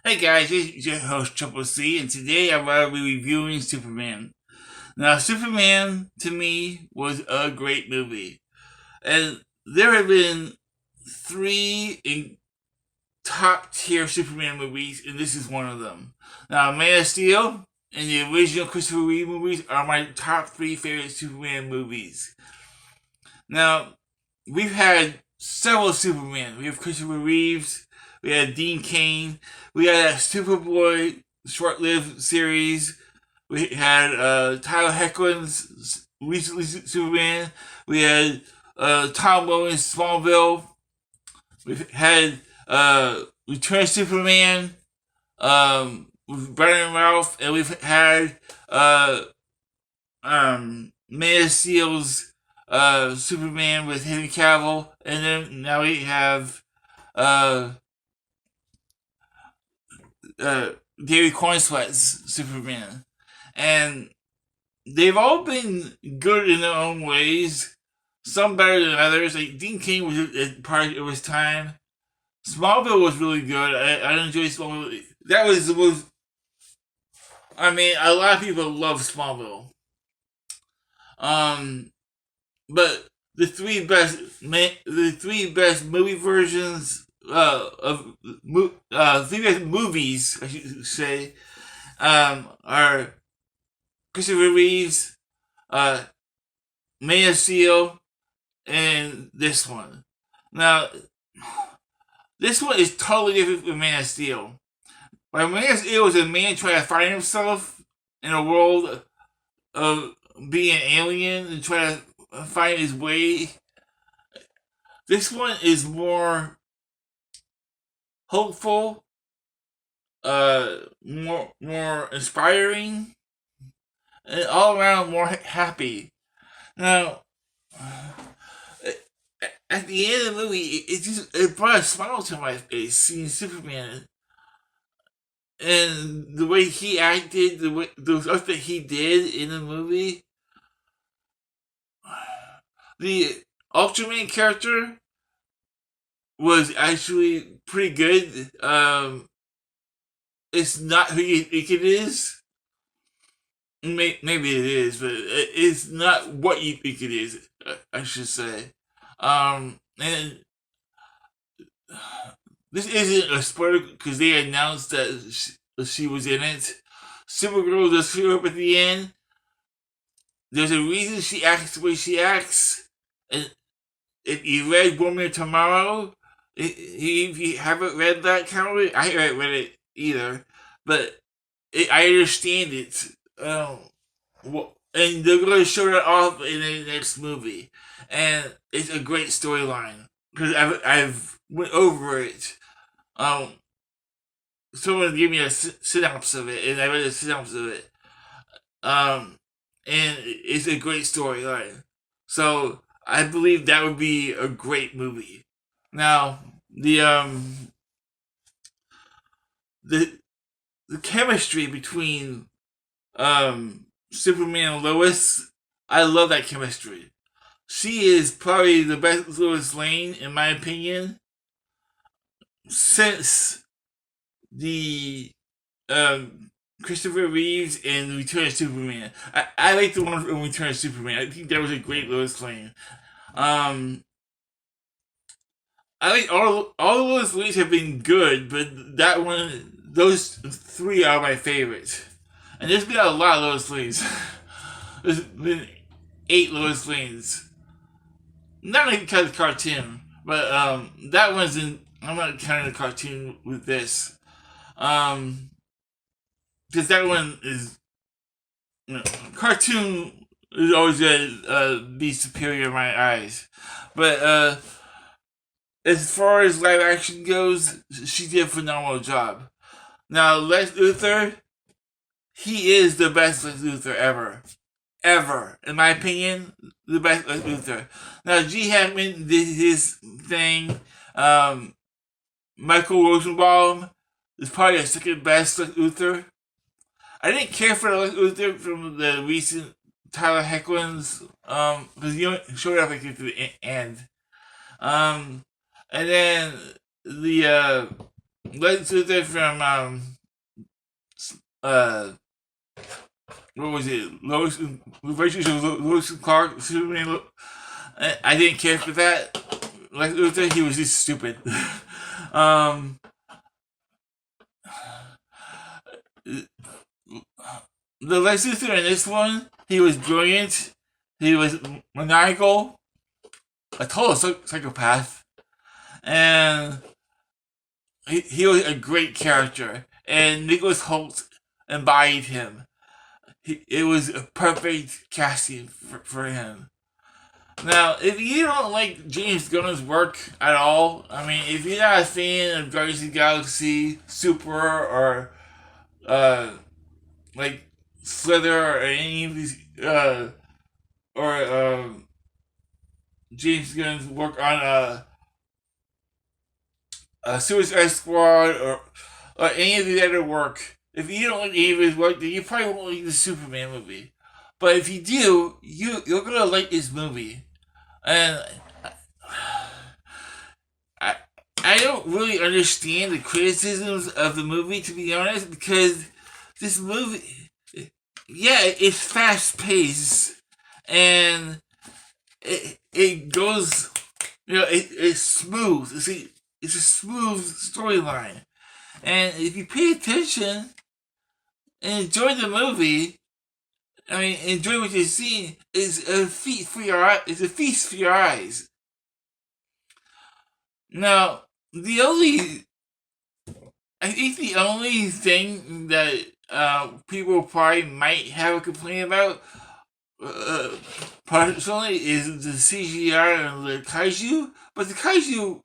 Hey guys, this is your host Triple C, and today I'm going to be reviewing Superman. Now, Superman to me was a great movie, and there have been three top tier Superman movies, and this is one of them. Now, Man of Steel and the original Christopher Reeve movies are my top three favorite Superman movies. Now, we've had several Superman. We have Christopher Reeves. We had Dean Cain. We had a Superboy short-lived series. We had Tyler Hoechlin's recently Superman. We had Tom Williams' Smallville. We've had Return of Superman with Brandon Ralph, and we've had Man of Steel's Superman with Henry Cavill, and then now we have uh, Gary Cornsweat's Superman, and they've all been good in their own ways. Some better than others. Like Dean King was a part of his time. Smallville was really good. I enjoyed Smallville. That was the most. I mean, a lot of people love Smallville. Um, but the three best movie versions three best movies I should say are Christopher Reeves, uh, Man of Steel, and this one. Now, this one is totally different from Man of Steel. Like Man of Steel was a man trying to find himself in a world of being an alien and trying to find his way. This one is more hopeful, more inspiring, and all around more happy. Now, at the end of the movie, it brought a smile to my face seeing Superman and the way he acted, the stuff that he did in the movie. The Ultraman character was actually pretty good. It's not who you think it is. Maybe it is, but it's not what you think it is. I should say. And this isn't a spoiler because they announced that she was in it. Supergirl does show up at the end. There's a reason she acts the way she acts. And if you read Woman of Tomorrow, if you haven't read that comic, I haven't read it either, but I understand it. And they're going to show that off in the next movie, and it's a great storyline because I've went over it. Um, Someone gave me a synopsis of it, and I read a synopsis of it. And it's a great storyline. So I believe that would be a great movie. Now the the chemistry between Superman and Lois, I love that chemistry. She is probably the best Lois Lane in my opinion since the Christopher Reeves and Return of Superman. I like the one from Return of Superman. I think that was a great Lois Lane. Um, I think all of those Lanes have been good, but that one, those three are my favorites. And there's been a lot of Lois Lanes. There's been 8 Lois Lanes. Not like because of the cartoon, but that one's in. I'm not counting the cartoon with this. Because that one is, cartoon is always gonna be superior in my eyes. But as far as live action goes, she did a phenomenal job. Now, Lex Luthor, he is the best Lex Luthor ever. Ever. In my opinion, the best Lex Luthor. Now, G. Hackman did his thing. Michael Rosenbaum is probably the second best Lex Luthor. I didn't care for the Lex Luthor from the recent Tyler Hoechlin's, because you showed up like at the end. And then the Lex Luthor from uh what was it? Lois, Adventures of Lois and Clark, Superman. I didn't care for that. Lex Luthor, he was just stupid. um, the Lex Luthor in this one, he was brilliant. He was maniacal, a total psychopath, and he was a great character. And Nicholas Hoult embodied him. It was a perfect casting for him. Now, if you don't like James Gunn's work at all, I mean, if you're not a fan of Guardians of the Galaxy, Super, or like Slither, or any of these, or James Gunn's work on Suicide Squad, or any of the other work, if you don't like any of his work, then you probably won't like the Superman movie. But if you do, you're gonna like this movie. And I I don't really understand the criticisms of the movie, to be honest, because this movie, yeah, it's fast paced and it goes, it's smooth. It's a smooth storyline, and if you pay attention and enjoy the movie, I mean, enjoy what you're seeing, it's a feast for your eyes. It's a feast for your eyes. Now, the only I think the only thing that people probably might have a complaint about, uh, personally, is the CGI and the kaiju. But the kaiju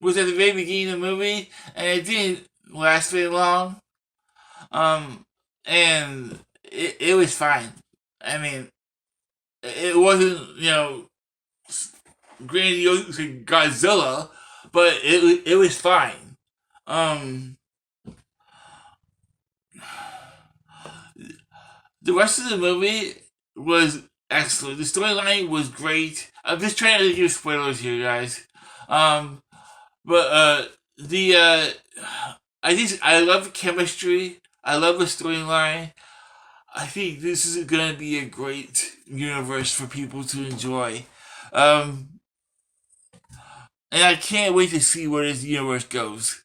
was at the very beginning of the movie, and it didn't last very long. Um, and it was fine. I mean, it wasn't, grandiose like Godzilla, but it was fine. Um, the rest of the movie was excellent. The storyline was great. I'm just trying to give spoilers here, guys. Um, but the I love the chemistry. I love the storyline. I think this is going to be a great universe for people to enjoy. Um, and I can't wait to see where this universe goes.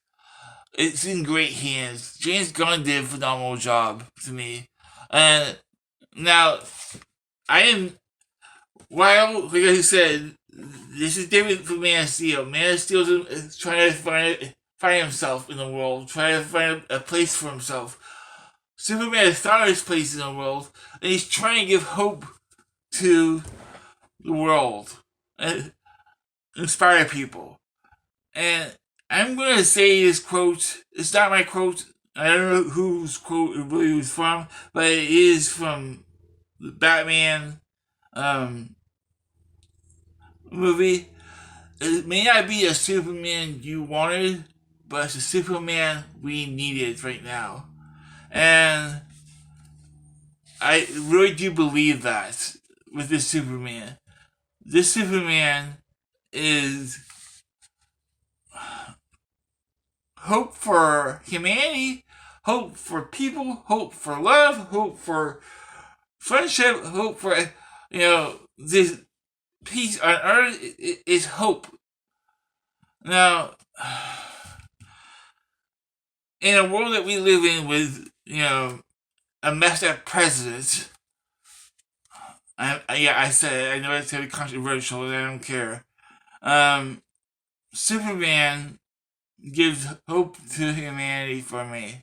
It's in great hands. James Gunn did a phenomenal job to me. And now, I am, while, like I said, this is different from Man of Steel. Man of Steel is trying to find himself in the world, trying to find a place for himself. Superman has found his place in the world, and he's trying to give hope to the world and inspire people. And I'm going to say this quote. It's not my quote. I don't know whose quote it really was from, but it is from the Batman movie. It may not be a Superman you wanted, but it's a Superman we needed right now. And I really do believe that with this Superman. This Superman is hope for humanity, hope for people, hope for love, hope for friendship, hope for, this peace on earth is hope. Now, in a world that we live in with, a messed up president, I said it, I know it's going to be controversial, and I don't care. Superman gives hope to humanity for me.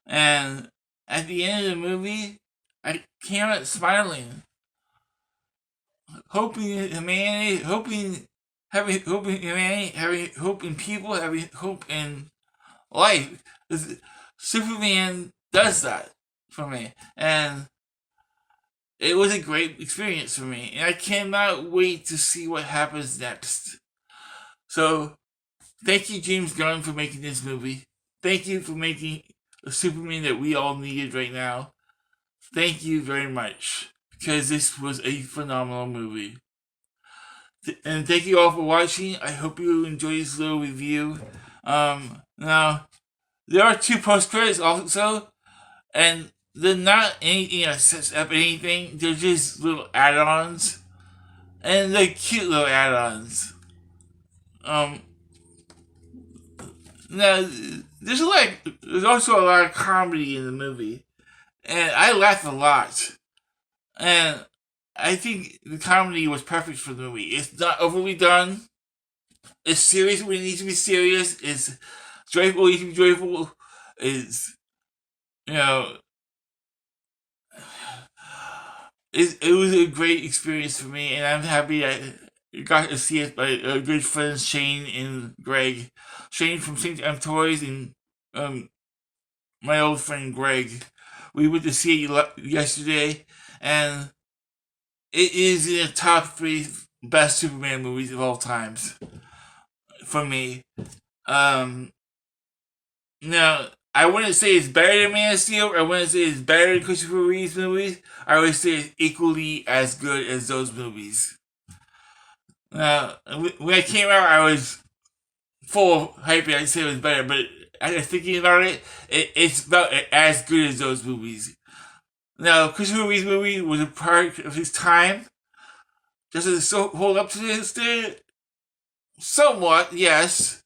And at the end of the movie, I came out smiling, hoping humanity, having hope in humanity, having hope in people, having hope in life. Superman does that for me, and it was a great experience for me, and I cannot wait to see what happens next. So, thank you, James Gunn, for making this movie. Thank you for making a Superman that we all needed right now. Thank you very much, because this was a phenomenal movie. And thank you all for watching. I hope you enjoyed this little review. Now there are two post credits also, and they're not anything that sets up anything. They're just little add-ons, and they're cute little add-ons. Um, Now there's also a lot of comedy in the movie, and I laughed a lot. And I think the comedy was perfect for the movie. It's not overly done. It's serious when it needs to be serious. It's joyful when it needs to be joyful. It's, you know, it was a great experience for me, and I'm happy I got to see it by good friends Shane and Greg. Shane from St. M Toys and um, my old friend Greg. We went to see it yesterday, and it is in the top three best Superman movies of all times for me. Um, Now, I wouldn't say it's better than Man of Steel. I wouldn't say it's better than Christopher Reeve's movies. I would say it's equally as good as those movies. Now, when I came out, I was full of hype. I'd say it was better, but after thinking about it, it's about as good as those movies. Now, Christopher Reeve's movie was a product of his time. Does it still hold up to this day? Somewhat, yes.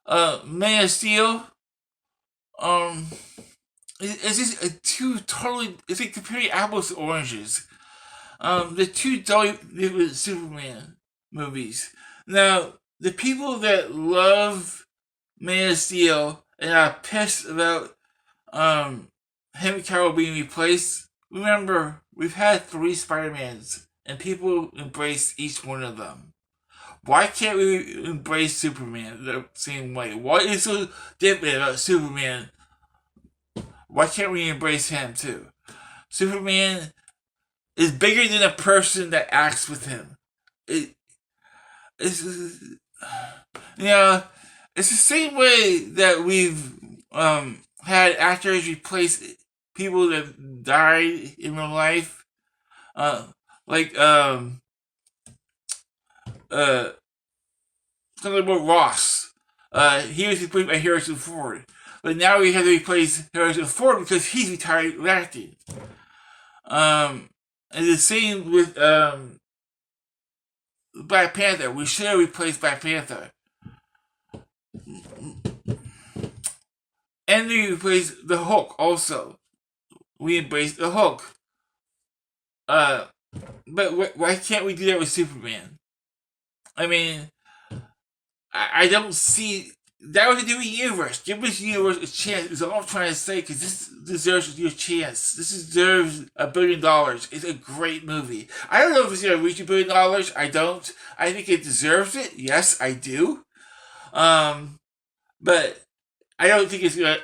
Man of Steel, um, it's just two totally. It's like comparing apples to oranges. The two totally different Superman movies. Now, the people that love Man of Steel and are pissed about Henry Cavill being replaced. Remember, we've had 3 Spider-Mans, and people embrace each one of them. Why can't we embrace Superman the same way? What is so different about Superman? Why can't we embrace him too? Superman is bigger than a person that acts with him. It's you know, it's the same way that we've had actors replace people that died in real life. Uh, like uh something about Ross. He was replaced by Harrison Ford, but now we have to replace Harrison Ford because he's retired from acting. And the same with Black Panther. We should have replaced Black Panther. And we replaced the Hulk also. We embraced the Hulk. Uh, but why can't we do that with Superman? I mean, I don't see. That was a different universe. Give this universe a chance. Is all I'm trying to say. Because this deserves your chance. This deserves $1 billion. It's a great movie. I don't know if it's gonna reach $1 billion. I don't. I think it deserves it. Yes, I do. But I don't think it's gonna.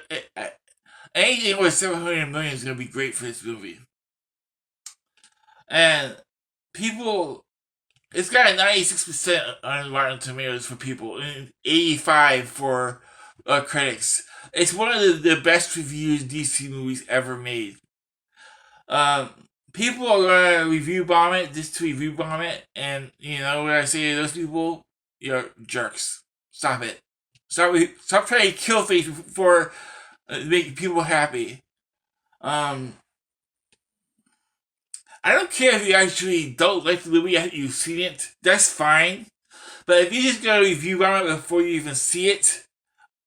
Anything with 700 million is gonna be great for this movie. And people, it's got a 96% on Rotten Tomatoes for people, and 85 for critics. It's one of the best reviewed DC movies ever made. Um, People are gonna review bomb it just to review bomb it, and you know what I say to those people? You're jerks. Stop it. Stop trying to kill things for make people happy. Um, I don't care if you actually don't like the movie after you've seen it. That's fine. But if you just got a review on it before you even see it,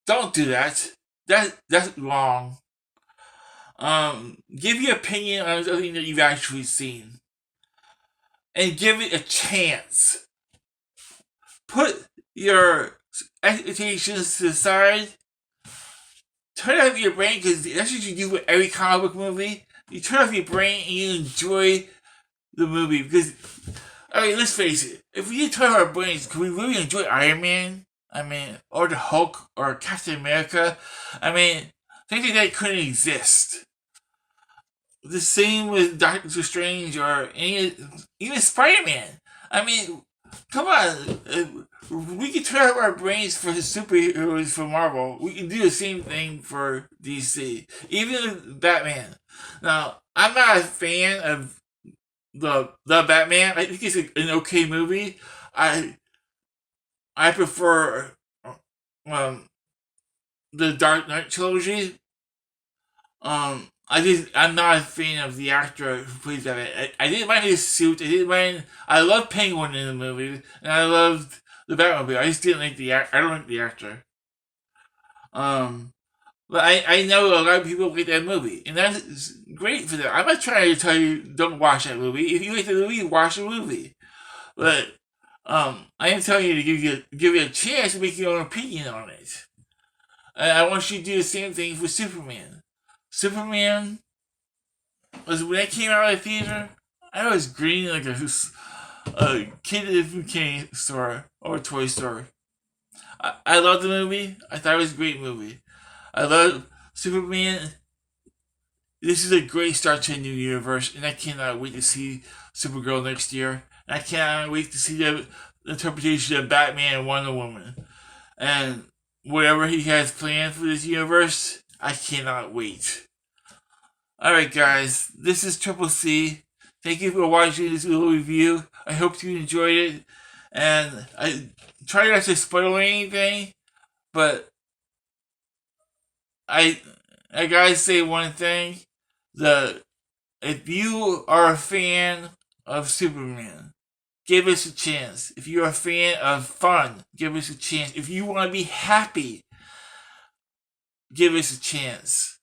don't do that. That's wrong. Give your opinion on something that you've actually seen, and give it a chance. Put your expectations to the side. Turn off your brain, because that's what you do with every comic book movie. You turn off your brain and you enjoy the movie. Because, I mean, let's face it. If we didn't turn off our brains, could we really enjoy Iron Man? I mean, or the Hulk, or Captain America? I mean, things like that couldn't exist. The same with Doctor Strange or even Spider-Man. I mean, come on. We can turn off our brains for superheroes for Marvel. We can do the same thing for DC. Even Batman. Now, I'm not a fan of the Batman. I think it's an okay movie. I prefer the Dark Knight trilogy. I'm not a fan of the actor who plays that. I didn't mind his suit. I didn't mind. I love Penguin in the movie, and I loved the Batmobile. I just didn't like I don't like the actor. Um, but I know a lot of people like that movie, and that's great for them. I'm not trying to tell you don't watch that movie. If you like the movie, watch the movie. But I am telling you to give you a chance to make your own opinion on it. And I want you to do the same thing for Superman. Superman was when it came out of the theater. I was green like a kid at a candy store or a toy store. I loved the movie. I thought it was a great movie. I love Superman. This is a great start to a new universe, and I cannot wait to see Supergirl next year. And I cannot wait to see the interpretation of Batman and Wonder Woman. And whatever he has planned for this universe, I cannot wait. Alright, guys, this is Triple C. Thank you for watching this little review. I hope you enjoyed it. And I try not to spoil anything, but I gotta say one thing. If you are a fan of Superman, give us a chance. If you're a fan of fun, give us a chance. If you want to be happy, give us a chance.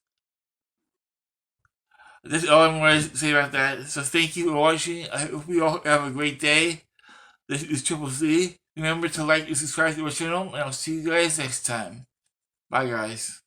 That's all I'm going to say about that. So thank you for watching. I hope you all have a great day. This is Triple C. Remember to like and subscribe to our channel, and I'll see you guys next time. Bye, guys.